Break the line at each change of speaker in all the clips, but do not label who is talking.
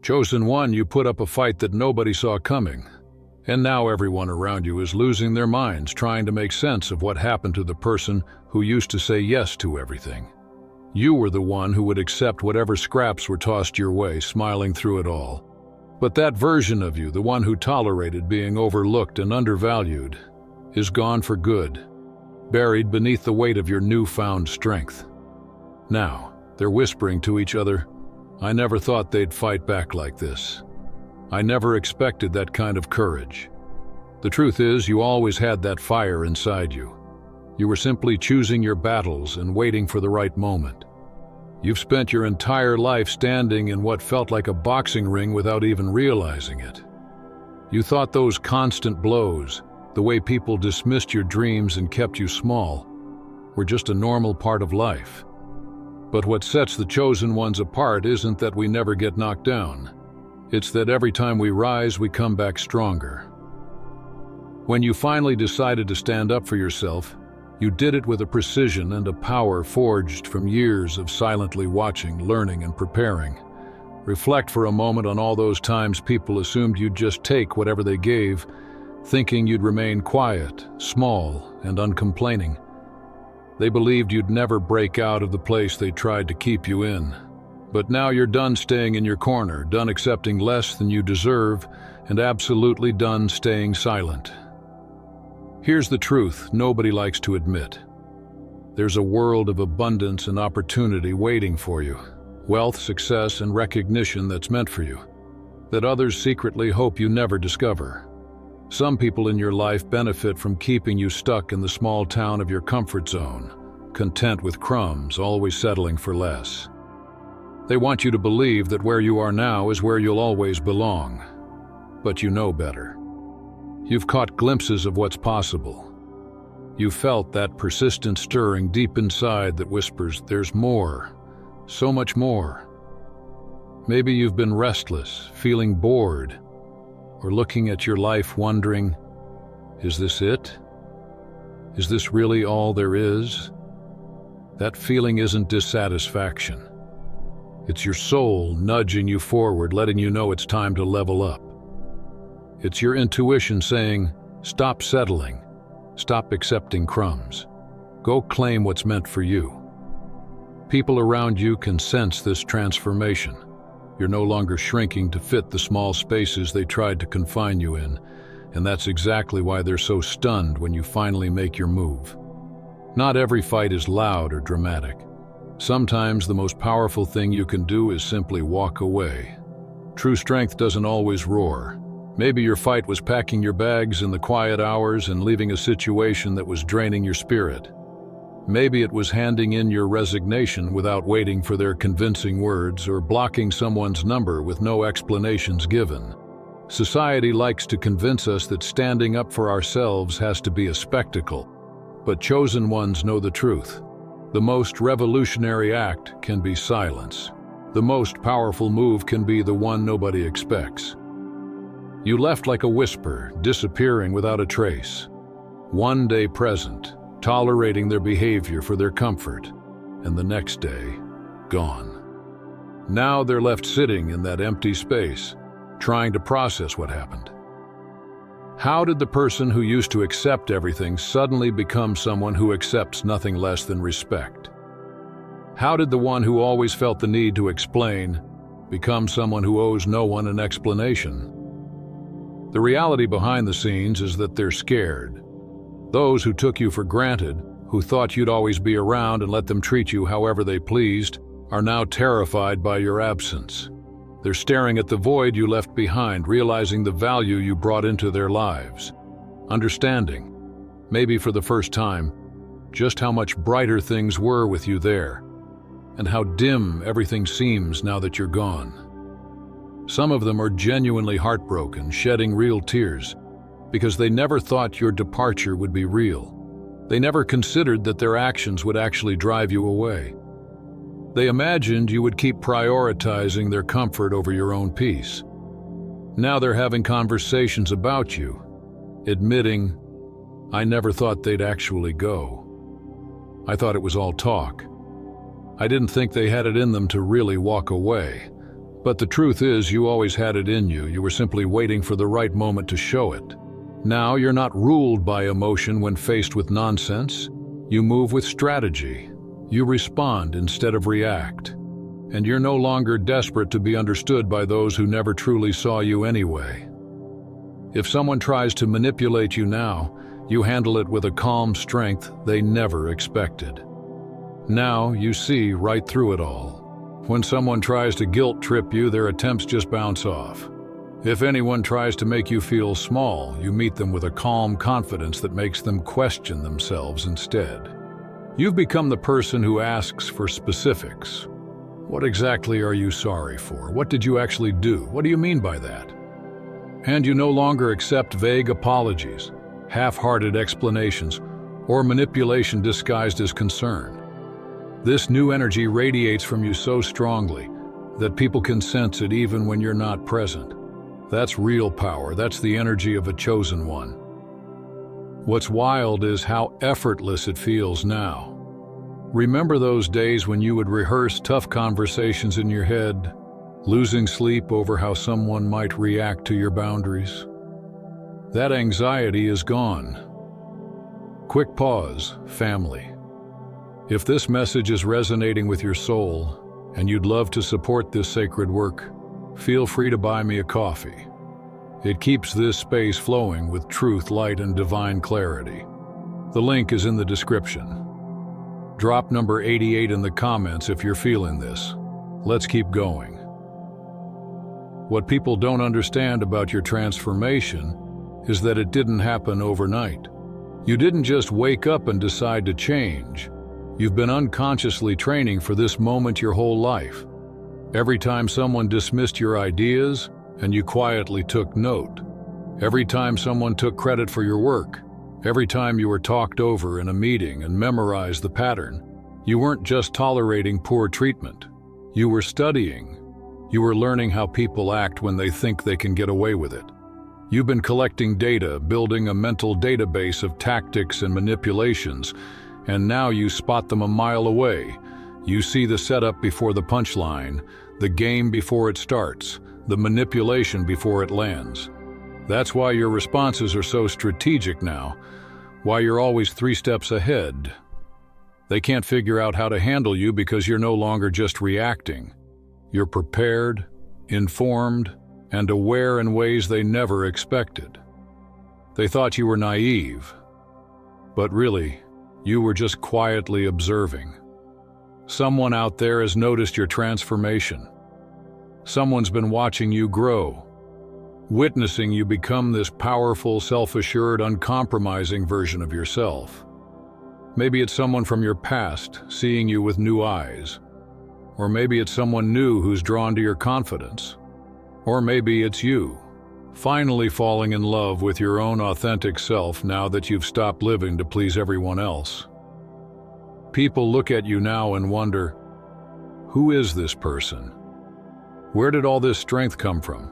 Chosen one, you put up a fight that nobody saw coming. And now everyone around you is losing their minds trying to make sense of what happened to the person who used to say yes to everything. You were the one who would accept whatever scraps were tossed your way, smiling through it all. But that version of you, the one who tolerated being overlooked and undervalued, is gone for good, buried beneath the weight of your newfound strength. Now, they're whispering to each other, "I never thought they'd fight back like this. I never expected that kind of courage." The truth is, you always had that fire inside you. You were simply choosing your battles and waiting for the right moment. You've spent your entire life standing in what felt like a boxing ring without even realizing it. You thought those constant blows, the way people dismissed your dreams and kept you small, were just a normal part of life. But what sets the chosen ones apart isn't that we never get knocked down. It's that every time we rise, we come back stronger. When you finally decided to stand up for yourself, you did it with a precision and a power forged from years of silently watching, learning, and preparing. Reflect for a moment on all those times people assumed you'd just take whatever they gave, thinking you'd remain quiet, small, and uncomplaining. They believed you'd never break out of the place they tried to keep you in. But now you're done staying in your corner, done accepting less than you deserve, and absolutely done staying silent. Here's the truth nobody likes to admit. There's a world of abundance and opportunity waiting for you. Wealth, success, and recognition that's meant for you, that others secretly hope you never discover. Some people in your life benefit from keeping you stuck in the small town of your comfort zone, content with crumbs, always settling for less. They want you to believe that where you are now is where you'll always belong. But you know better. You've caught glimpses of what's possible. You've felt that persistent stirring deep inside that whispers, "There's more, so much more." Maybe you've been restless, feeling bored, or looking at your life wondering, is this it? Is this really all there is? That feeling isn't dissatisfaction. It's your soul nudging you forward, letting you know it's time to level up. It's your intuition saying, stop settling, stop accepting crumbs. Go claim what's meant for you. People around you can sense this transformation. You're no longer shrinking to fit the small spaces they tried to confine you in, and that's exactly why they're so stunned when you finally make your move. Not every fight is loud or dramatic. Sometimes the most powerful thing you can do is simply walk away. True strength doesn't always roar. Maybe your fight was packing your bags in the quiet hours and leaving a situation that was draining your spirit. Maybe it was handing in your resignation without waiting for their convincing words, or blocking someone's number with no explanations given. Society likes to convince us that standing up for ourselves has to be a spectacle, but chosen ones know the truth. The most revolutionary act can be silence. The most powerful move can be the one nobody expects. You left like a whisper, disappearing without a trace. One day present, tolerating their behavior for their comfort, and the next day, gone. Now they're left sitting in that empty space, trying to process what happened. How did the person who used to accept everything suddenly become someone who accepts nothing less than respect? How did the one who always felt the need to explain become someone who owes no one an explanation? The reality behind the scenes is that they're scared. Those who took you for granted, who thought you'd always be around and let them treat you however they pleased, are now terrified by your absence. They're staring at the void you left behind, realizing the value you brought into their lives. Understanding, maybe for the first time, just how much brighter things were with you there, and how dim everything seems now that you're gone. Some of them are genuinely heartbroken, shedding real tears, because they never thought your departure would be real. They never considered that their actions would actually drive you away. They imagined you would keep prioritizing their comfort over your own peace. Now they're having conversations about you, admitting, "I never thought they'd actually go. I thought it was all talk. I didn't think they had it in them to really walk away. But the truth is, you always had it in you. You were simply waiting for the right moment to show it. Now you're not ruled by emotion when faced with nonsense. You move with strategy. You respond instead of react. And you're no longer desperate to be understood by those who never truly saw you anyway. If someone tries to manipulate you now, you handle it with a calm strength they never expected. Now you see right through it all. When someone tries to guilt trip you, their attempts just bounce off. If anyone tries to make you feel small, you meet them with a calm confidence that makes them question themselves instead. You've become the person who asks for specifics. What exactly are you sorry for? What did you actually do? What do you mean by that? And you no longer accept vague apologies, half-hearted explanations, or manipulation disguised as concern. This new energy radiates from you so strongly that people can sense it even when you're not present. That's real power. That's the energy of a chosen one. What's wild is how effortless it feels now. Remember those days when you would rehearse tough conversations in your head, losing sleep over how someone might react to your boundaries? That anxiety is gone. Quick pause, family. If this message is resonating with your soul, and you'd love to support this sacred work, feel free to buy me a coffee. It keeps this space flowing with truth, light, and divine clarity. The link is in the description. Drop number 88 in the comments if you're feeling this. Let's keep going. What people don't understand about your transformation is that it didn't happen overnight. You didn't just wake up and decide to change. You've been unconsciously training for this moment your whole life. Every time someone dismissed your ideas, and you quietly took note. Every time someone took credit for your work. Every time you were talked over in a meeting and memorized the pattern. You weren't just tolerating poor treatment. You were studying. You were learning how people act when they think they can get away with it. You've been collecting data, building a mental database of tactics and manipulations, and now you spot them a mile away. You see the setup before the punchline, the game before it starts, the manipulation before it lands. That's why your responses are so strategic now, why you're always 3 steps ahead. They can't figure out how to handle you because you're no longer just reacting. You're prepared, informed, and aware in ways they never expected. They thought you were naive, but really, you were just quietly observing. Someone out there has noticed your transformation. Someone's been watching you grow, witnessing you become this powerful, self-assured, uncompromising version of yourself. Maybe it's someone from your past, seeing you with new eyes. Or maybe it's someone new who's drawn to your confidence. Or maybe it's you, finally falling in love with your own authentic self now that you've stopped living to please everyone else. People look at you now and wonder, who is this person? Where did all this strength come from?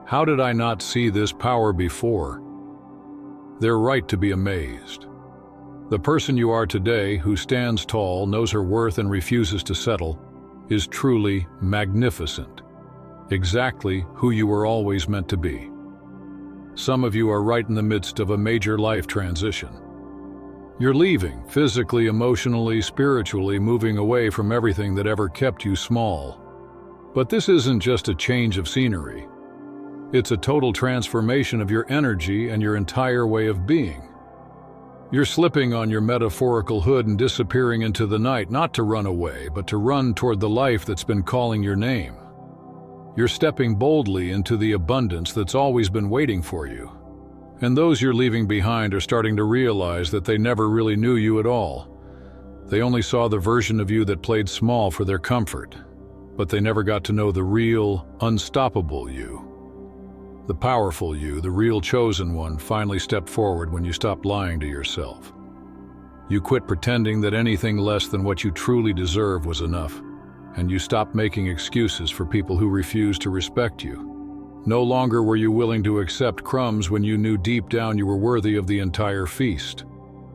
How did I not see this power before? They're right to be amazed. The person you are today, who stands tall, knows her worth, and refuses to settle, is truly magnificent. Exactly who you were always meant to be. Some of you are right in the midst of a major life transition. You're leaving, physically, emotionally, spiritually, moving away from everything that ever kept you small. But this isn't just a change of scenery. It's a total transformation of your energy and your entire way of being. You're slipping on your metaphorical hood and disappearing into the night, not to run away, but to run toward the life that's been calling your name. You're stepping boldly into the abundance that's always been waiting for you. And those you're leaving behind are starting to realize that they never really knew you at all. They only saw the version of you that played small for their comfort, but they never got to know the real, unstoppable you. The powerful you, the real chosen one, finally stepped forward when you stopped lying to yourself. You quit pretending that anything less than what you truly deserve was enough, and you stopped making excuses for people who refused to respect you. No longer were you willing to accept crumbs when you knew deep down you were worthy of the entire feast.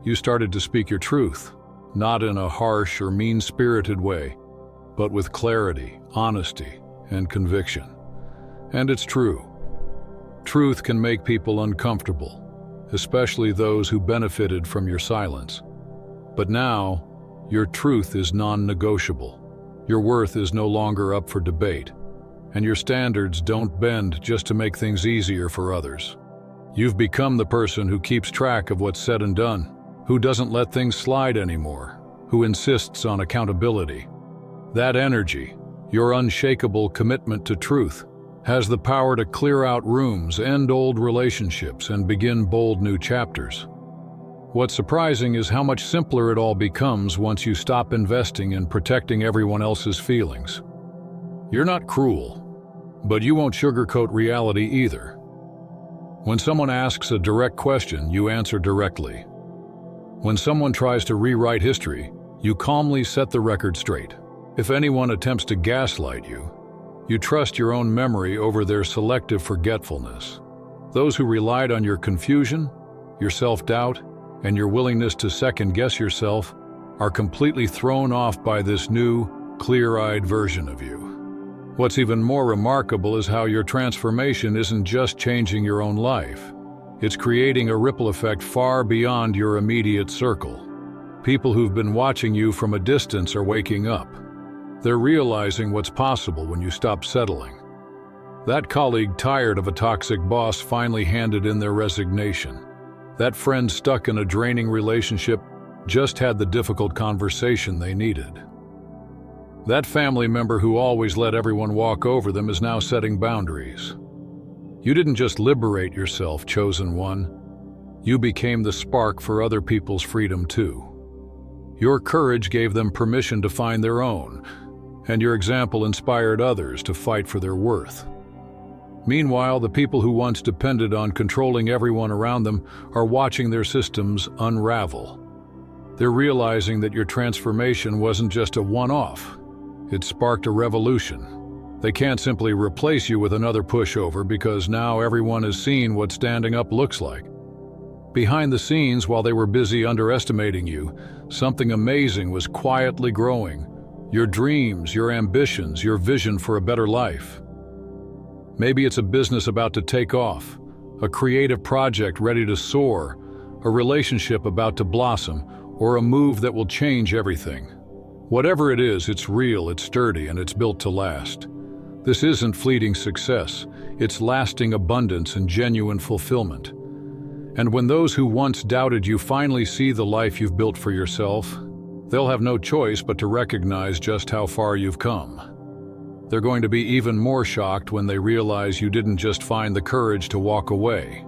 You started to speak your truth, not in a harsh or mean-spirited way, but with clarity, honesty, and conviction. And it's true. Truth can make people uncomfortable, especially those who benefited from your silence. But now, your truth is non-negotiable. Your worth is no longer up for debate, and your standards don't bend just to make things easier for others. You've become the person who keeps track of what's said and done, who doesn't let things slide anymore, who insists on accountability. That energy, your unshakable commitment to truth, has the power to clear out rooms, end old relationships, and begin bold new chapters. What's surprising is how much simpler it all becomes once you stop investing in protecting everyone else's feelings. You're not cruel, but you won't sugarcoat reality either. When someone asks a direct question, you answer directly. When someone tries to rewrite history, you calmly set the record straight. If anyone attempts to gaslight you, you trust your own memory over their selective forgetfulness. Those who relied on your confusion, your self-doubt, and your willingness to second-guess yourself are completely thrown off by this new, clear-eyed version of you. What's even more remarkable is how your transformation isn't just changing your own life. It's creating a ripple effect far beyond your immediate circle. People who've been watching you from a distance are waking up. They're realizing what's possible when you stop settling. That colleague tired of a toxic boss finally handed in their resignation. That friend stuck in a draining relationship just had the difficult conversation they needed. That family member who always let everyone walk over them is now setting boundaries. You didn't just liberate yourself, chosen one. You became the spark for other people's freedom too. Your courage gave them permission to find their own, and your example inspired others to fight for their worth. Meanwhile, the people who once depended on controlling everyone around them are watching their systems unravel. They're realizing that your transformation wasn't just a one-off. It sparked a revolution. They can't simply replace you with another pushover because now everyone has seen what standing up looks like. Behind the scenes, while they were busy underestimating you, something amazing was quietly growing. Your dreams, your ambitions, your vision for a better life. Maybe it's a business about to take off, a creative project ready to soar, a relationship about to blossom, or a move that will change everything. Whatever it is, it's real, it's sturdy, and it's built to last. This isn't fleeting success, it's lasting abundance and genuine fulfillment. And when those who once doubted you finally see the life you've built for yourself, they'll have no choice but to recognize just how far you've come. They're going to be even more shocked when they realize you didn't just find the courage to walk away.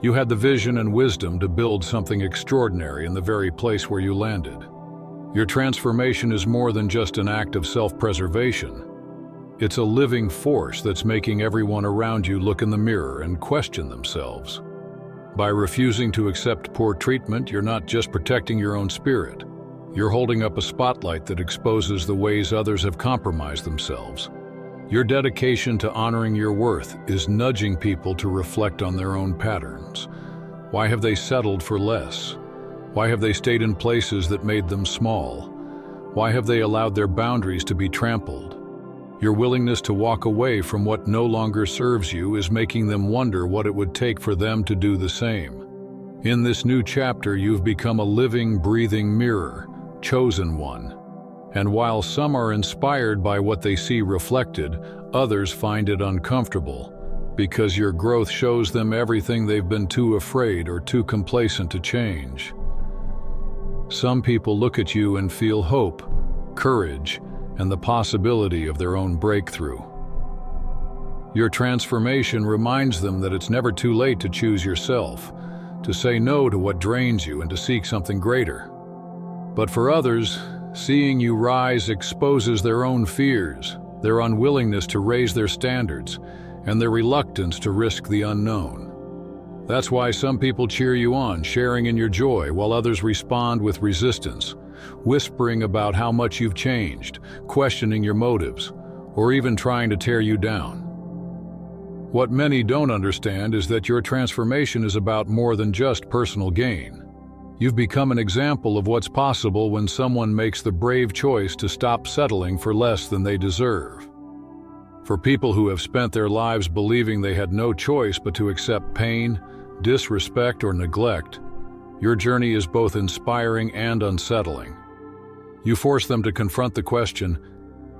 You had the vision and wisdom to build something extraordinary in the very place where you landed. Your transformation is more than just an act of self-preservation. It's a living force that's making everyone around you look in the mirror and question themselves. By refusing to accept poor treatment, you're not just protecting your own spirit. You're holding up a spotlight that exposes the ways others have compromised themselves. Your dedication to honoring your worth is nudging people to reflect on their own patterns. Why have they settled for less? Why have they stayed in places that made them small? Why have they allowed their boundaries to be trampled? Your willingness to walk away from what no longer serves you is making them wonder what it would take for them to do the same. In this new chapter, you've become a living, breathing mirror, chosen one. And while some are inspired by what they see reflected, others find it uncomfortable, because your growth shows them everything they've been too afraid or too complacent to change. Some people look at you and feel hope, courage, and the possibility of their own breakthrough. Your transformation reminds them that it's never too late to choose yourself, to say no to what drains you and to seek something greater. But for others, seeing you rise exposes their own fears, their unwillingness to raise their standards, and their reluctance to risk the unknown. That's why some people cheer you on, sharing in your joy, while others respond with resistance, whispering about how much you've changed, questioning your motives, or even trying to tear you down. What many don't understand is that your transformation is about more than just personal gain. You've become an example of what's possible when someone makes the brave choice to stop settling for less than they deserve. For people who have spent their lives believing they had no choice but to accept pain, disrespect, or neglect, your journey is both inspiring and unsettling. You force them to confront the question,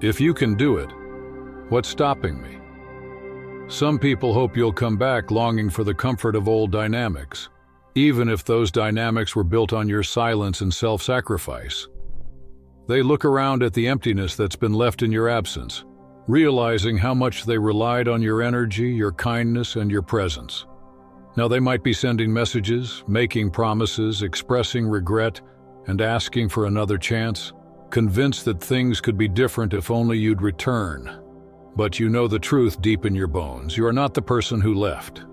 if you can do it, what's stopping me? Some people hope you'll come back longing for the comfort of old dynamics, even if those dynamics were built on your silence and self-sacrifice. They look around at the emptiness that's been left in your absence, realizing how much they relied on your energy, your kindness, and your presence. Now they might be sending messages, making promises, expressing regret, and asking for another chance, convinced that things could be different if only you'd return. But you know the truth deep in your bones. You are not the person who left.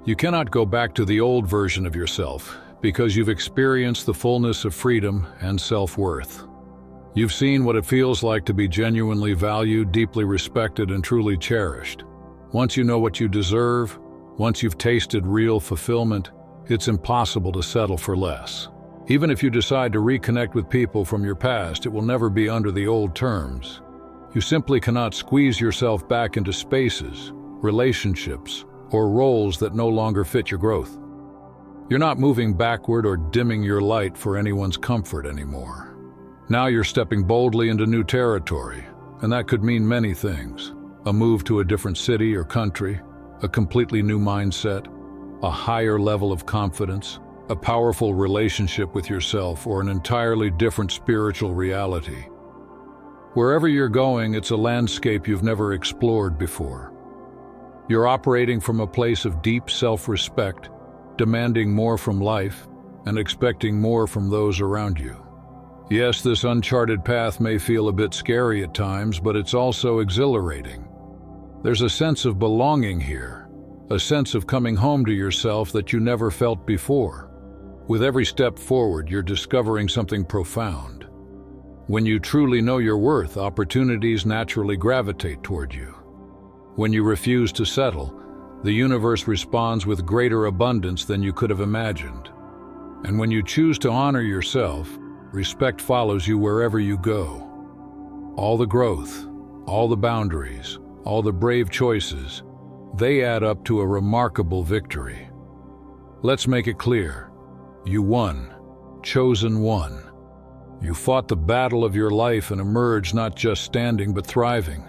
You cannot go back to the old version of yourself because you've experienced the fullness of freedom and self-worth. You've seen what it feels like to be genuinely valued, deeply respected, and truly cherished. Once you know what you deserve, once you've tasted real fulfillment, it's impossible to settle for less. Even if you decide to reconnect with people from your past, it will never be under the old terms. You simply cannot squeeze yourself back into spaces, relationships, or roles that no longer fit your growth. You're not moving backward or dimming your light for anyone's comfort anymore. Now you're stepping boldly into new territory, and that could mean many things. A move to a different city or country, a completely new mindset, a higher level of confidence, a powerful relationship with yourself, or an entirely different spiritual reality. Wherever you're going, it's a landscape you've never explored before. You're operating from a place of deep self-respect, demanding more from life and expecting more from those around you. Yes, this uncharted path may feel a bit scary at times, but it's also exhilarating. There's a sense of belonging here, a sense of coming home to yourself that you never felt before. With every step forward, you're discovering something profound. When you truly know your worth, opportunities naturally gravitate toward you. When you refuse to settle, the universe responds with greater abundance than you could have imagined. And when you choose to honor yourself, respect follows you wherever you go. All the growth, all the boundaries, all the brave choices, they add up to a remarkable victory. Let's make it clear. You won, chosen one. You fought the battle of your life and emerged not just standing but thriving.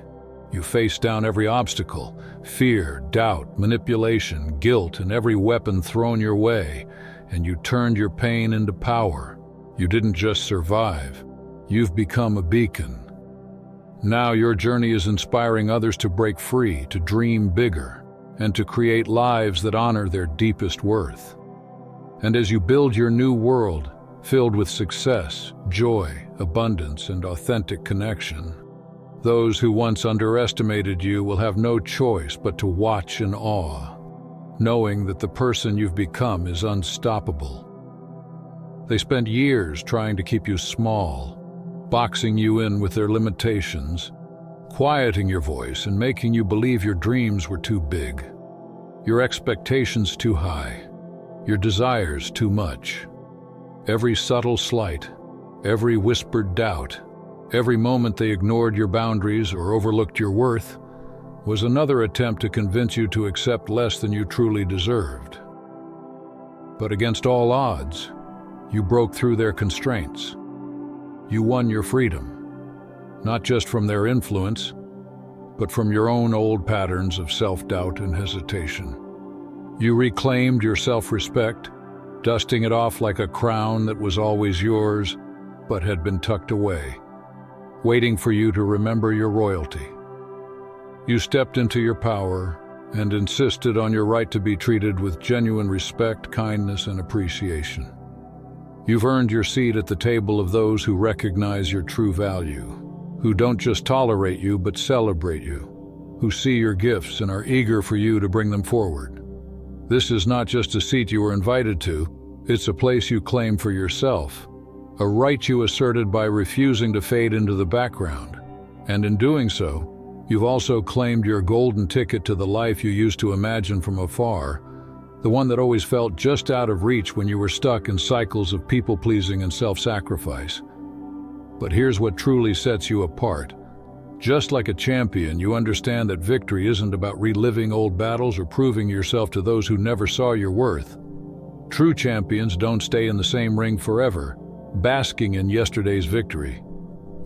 You faced down every obstacle, fear, doubt, manipulation, guilt, and every weapon thrown your way, and you turned your pain into power. You didn't just survive, you've become a beacon. Now your journey is inspiring others to break free, to dream bigger, and to create lives that honor their deepest worth. And as you build your new world, filled with success, joy, abundance, and authentic connection, those who once underestimated you will have no choice but to watch in awe, knowing that the person you've become is unstoppable. They spent years trying to keep you small, boxing you in with their limitations, quieting your voice and making you believe your dreams were too big, your expectations too high, your desires too much. Every subtle slight, every whispered doubt, every moment they ignored your boundaries or overlooked your worth was another attempt to convince you to accept less than you truly deserved. But against all odds, you broke through their constraints. You won your freedom, not just from their influence, but from your own old patterns of self-doubt and hesitation. You reclaimed your self-respect, dusting it off like a crown that was always yours, but had been tucked away, waiting for you to remember your royalty. You stepped into your power and insisted on your right to be treated with genuine respect, kindness, and appreciation. You've earned your seat at the table of those who recognize your true value, who don't just tolerate you but celebrate you, who see your gifts and are eager for you to bring them forward. This is not just a seat you were invited to, it's a place you claim for yourself, a right you asserted by refusing to fade into the background. And in doing so, you've also claimed your golden ticket to the life you used to imagine from afar, the one that always felt just out of reach when you were stuck in cycles of people-pleasing and self-sacrifice. But here's what truly sets you apart. Just like a champion, you understand that victory isn't about reliving old battles or proving yourself to those who never saw your worth. True champions don't stay in the same ring forever, basking in yesterday's victory.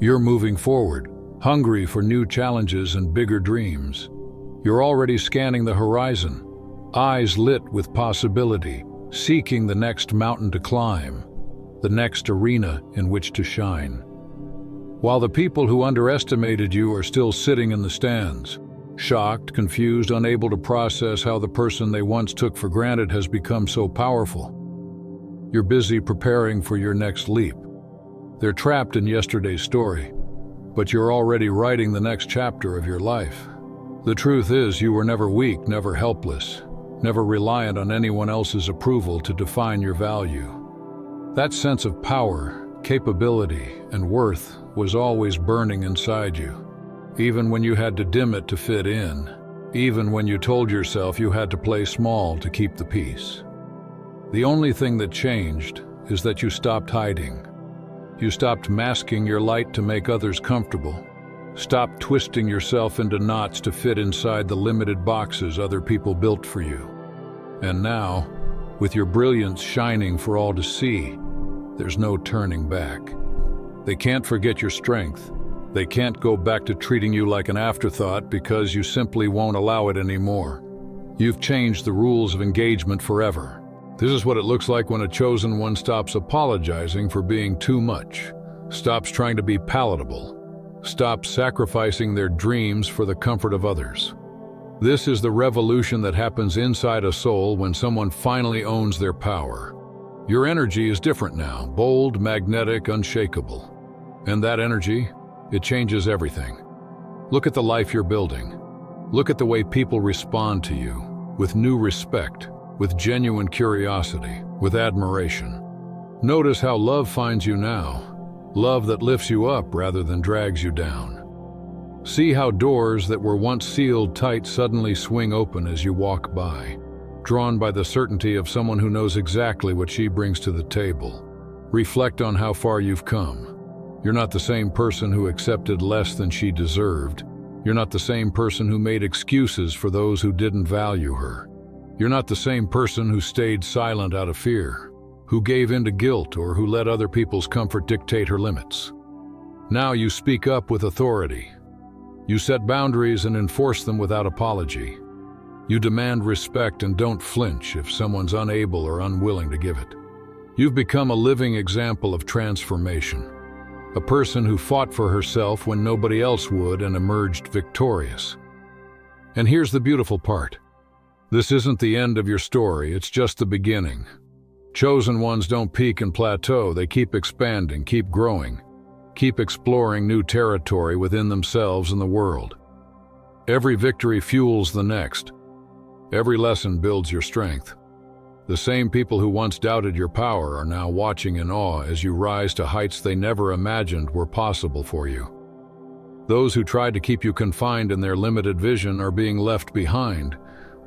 You're moving forward, hungry for new challenges and bigger dreams. You're already scanning the horizon, eyes lit with possibility, seeking the next mountain to climb, the next arena in which to shine. While the people who underestimated you are still sitting in the stands, shocked, confused, unable to process how the person they once took for granted has become so powerful. You're busy preparing for your next leap. They're trapped in yesterday's story, but you're already writing the next chapter of your life. The truth is, you were never weak, never helpless, never reliant on anyone else's approval to define your value. That sense of power, capability, and worth was always burning inside you, even when you had to dim it to fit in, even when you told yourself you had to play small to keep the peace. The only thing that changed is that you stopped hiding. You stopped masking your light to make others comfortable. Stopped twisting yourself into knots to fit inside the limited boxes other people built for you. And now, with your brilliance shining for all to see, there's no turning back. They can't forget your strength. They can't go back to treating you like an afterthought because you simply won't allow it anymore. You've changed the rules of engagement forever. This is what it looks like when a chosen one stops apologizing for being too much, stops trying to be palatable, stops sacrificing their dreams for the comfort of others. This is the revolution that happens inside a soul when someone finally owns their power. Your energy is different now, bold, magnetic, unshakable. And that energy, it changes everything. Look at the life you're building. Look at the way people respond to you, with new respect, with genuine curiosity, with admiration. Notice how love finds you now, love that lifts you up rather than drags you down. See how doors that were once sealed tight suddenly swing open as you walk by, drawn by the certainty of someone who knows exactly what she brings to the table. Reflect on how far you've come. You're not the same person who accepted less than she deserved. You're not the same person who made excuses for those who didn't value her. You're not the same person who stayed silent out of fear, who gave in to guilt, or who let other people's comfort dictate her limits. Now you speak up with authority. You set boundaries and enforce them without apology. You demand respect and don't flinch if someone's unable or unwilling to give it. You've become a living example of transformation. A person who fought for herself when nobody else would and emerged victorious. And here's the beautiful part. This isn't the end of your story, it's just the beginning. Chosen ones don't peak and plateau, they keep expanding, keep growing, keep exploring new territory within themselves and the world. Every victory fuels the next. Every lesson builds your strength. The same people who once doubted your power are now watching in awe as you rise to heights they never imagined were possible for you. Those who tried to keep you confined in their limited vision are being left behind,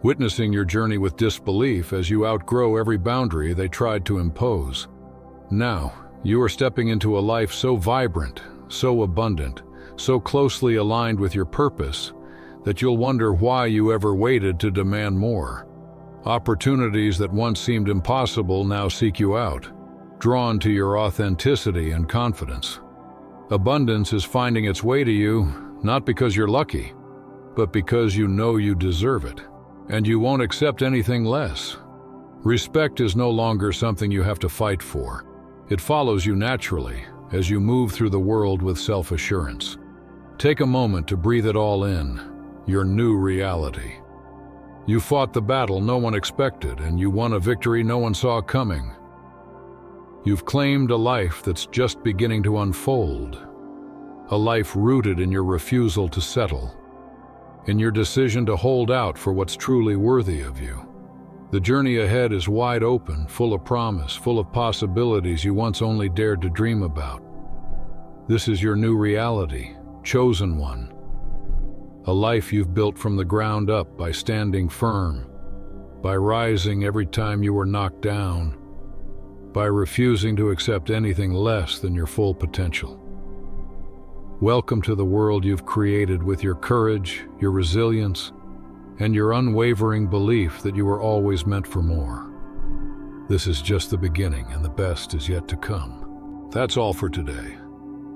witnessing your journey with disbelief as you outgrow every boundary they tried to impose. Now, you are stepping into a life so vibrant, so abundant, so closely aligned with your purpose, that you'll wonder why you ever waited to demand more. Opportunities that once seemed impossible now seek you out, drawn to your authenticity and confidence. Abundance is finding its way to you, not because you're lucky, but because you know you deserve it, and you won't accept anything less. Respect is no longer something you have to fight for. It follows you naturally as you move through the world with self-assurance. Take a moment to breathe it all in, your new reality. You fought the battle no one expected, and you won a victory no one saw coming. You've claimed a life that's just beginning to unfold, a life rooted in your refusal to settle, in your decision to hold out for what's truly worthy of you. The journey ahead is wide open, full of promise, full of possibilities you once only dared to dream about. This is your new reality, chosen one. A life you've built from the ground up by standing firm, by rising every time you were knocked down, by refusing to accept anything less than your full potential. Welcome to the world you've created with your courage, your resilience, and your unwavering belief that you were always meant for more. This is just the beginning, and the best is yet to come. That's all for today.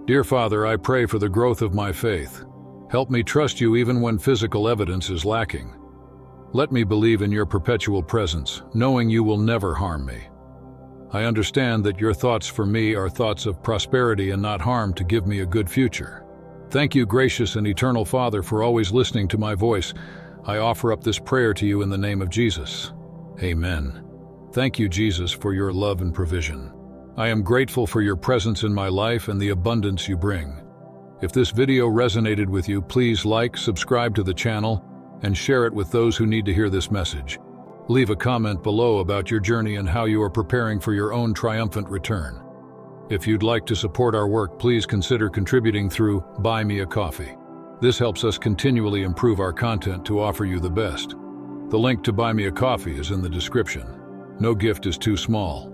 Dear Father, I pray for the growth of my faith. Help me trust you even when physical evidence is lacking. Let me believe in your perpetual presence, knowing you will never harm me. I understand that your thoughts for me are thoughts of prosperity and not harm, to give me a good future. Thank you, gracious and eternal Father, for always listening to my voice. I offer up this prayer to you in the name of Jesus. Amen. Thank you, Jesus, for your love and provision. I am grateful for your presence in my life and the abundance you bring. If this video resonated with you, please like, subscribe to the channel, and share it with those who need to hear this message. Leave a comment below about your journey and how you are preparing for your own triumphant return. If you'd like to support our work, please consider contributing through Buy Me a Coffee. This helps us continually improve our content to offer you the best. The link to Buy Me a Coffee is in the description. No gift is too small.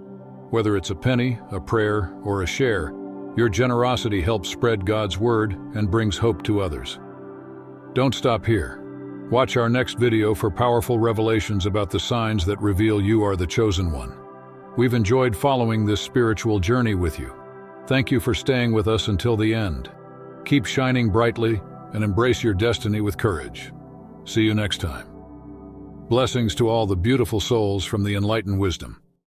Whether it's a penny, a prayer, or a share, your generosity helps spread God's word and brings hope to others. Don't stop here. Watch our next video for powerful revelations about the signs that reveal you are the chosen one. We've enjoyed following this spiritual journey with you. Thank you for staying with us until the end. Keep shining brightly and embrace your destiny with courage. See you next time. Blessings to all the beautiful souls from the Enlighten wisdom.